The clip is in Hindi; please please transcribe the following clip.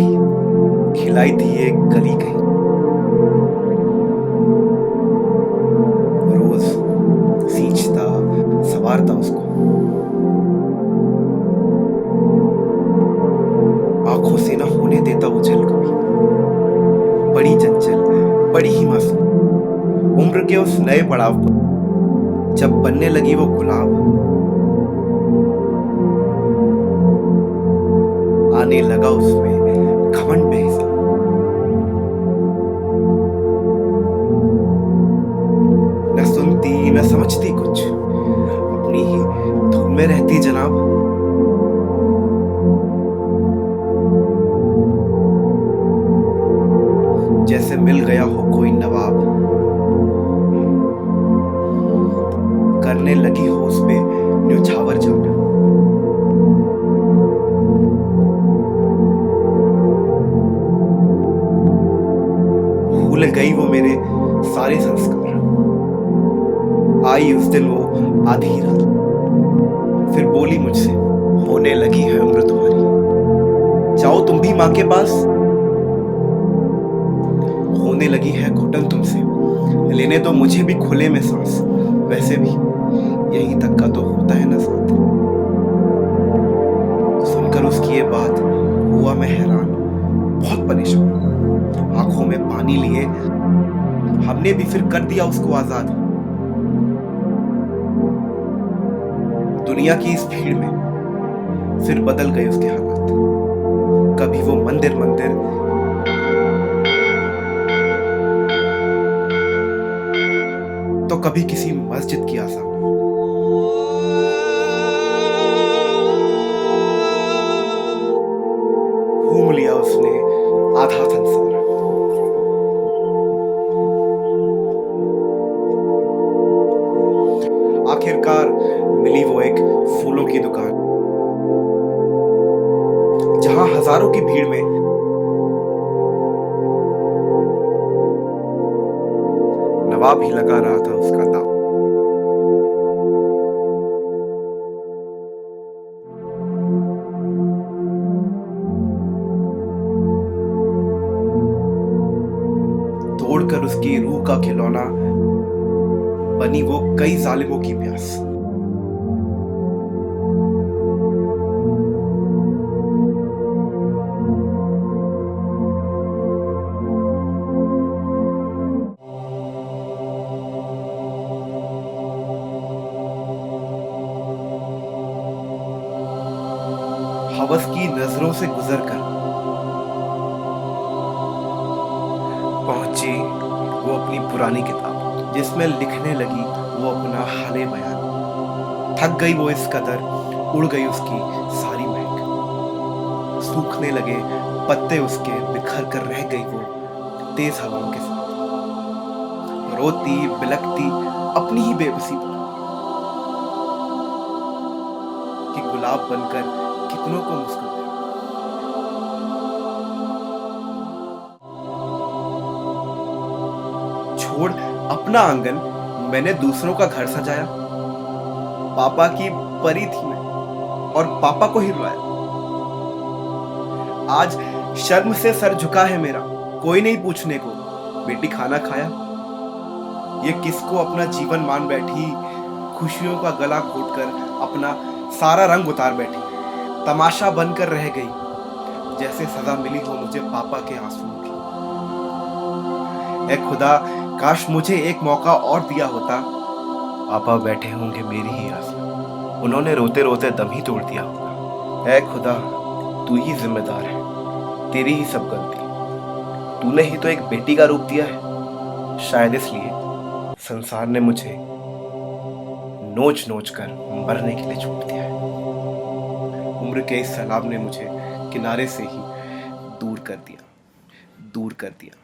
भी खिलाई थी एक गली कहीं। रोज सींचता, सवारता उसको, आंखों से न होने देता उछल कभी। बड़ी चंचल, बड़ी ही मासूम, उम्र के उस नए पड़ाव पर जब बनने लगी वो गुलाब, आने लगा उसमें घमंड बेहिसाब। न सुनती न समझती कुछ, अपनी ही धुन में रहती जनाब। जैसे मिल गया हो कोई नवाब, करने लगी हो उस पे न्यौछावर जाना। भूल गई वो मेरे सारे संस्कार। आई उस दिन वो आधी रात, फिर बोली मुझसे, होने लगी है उम्र तुम्हारी, जाओ तुम भी माँ के पास। होने लगी है घुटन तुमसे, लेने दो मुझे भी खुले में सांस। वैसे भी यही तक का तो होता है ना साथ। सुनकर उसकी ये बात हुआ मैं हैरान, बहुत परेशान। आंखों में पानी लिए हमने भी फिर कर दिया उसको आजाद। दुनिया की इस भीड़ में फिर बदल गए उसके हालात। कभी वो मंदिर मंदिर, तो कभी किसी मस्जिद की आसान। घूम लिया उसने आधा संसार। आखिरकार मिली वो एक फूलों की दुकान, जहां हजारों की भीड़ में नवाब ही लगा रहा था उसका दाम। तोड़कर उसकी रूह का खिलौना बनी वो कई जालिमों की प्यास। हवस की नजरों से गुजरकर पहुंची वो अपनी पुरानी किताब, जिसमें लिखने लगी वो अपना हाले बयान। थक गई वो इस कदर, उड़ गई उसकी सारी महक। सूखने लगे पत्ते उसके, बिखर कर रह गई वो तेज हवाओं के साथ। रोती बिलकती अपनी ही बेबसी पर, कि गुलाब बनकर कितनों को मुस्कुराया। छोड़ अपना आंगन, मैंने दूसरों का घर सजाया। पापा की परी थी मैं, और पापा को ही रुलाया। आज शर्म से सर झुका है मेरा, कोई नहीं पूछने को, बेटी खाना खाया। ये किसको अपना जीवन मान बैठी, खुशियों का गला घोटकर अपना सारा रंग उतार बैठी। तमाशा बनकर रह गई, जैसे सजा मिली हो मुझे पापा के आंसुओं की। ऐ खुदा, काश मुझे एक मौका और दिया होता। पापा बैठे होंगे मेरी ही आस में, उन्होंने रोते रोते दम ही तोड़ दिया होगा। ऐ खुदा, तू ही जिम्मेदार है, तेरी ही सब गलती। तूने ही तो एक बेटी का रूप दिया है, शायद इसलिए संसार ने मुझे नोच नोच कर मरने के लिए छोड़ दिया है। उम्र के इस सैलाब ने मुझे किनारे से ही दूर कर दिया, दूर कर दिया।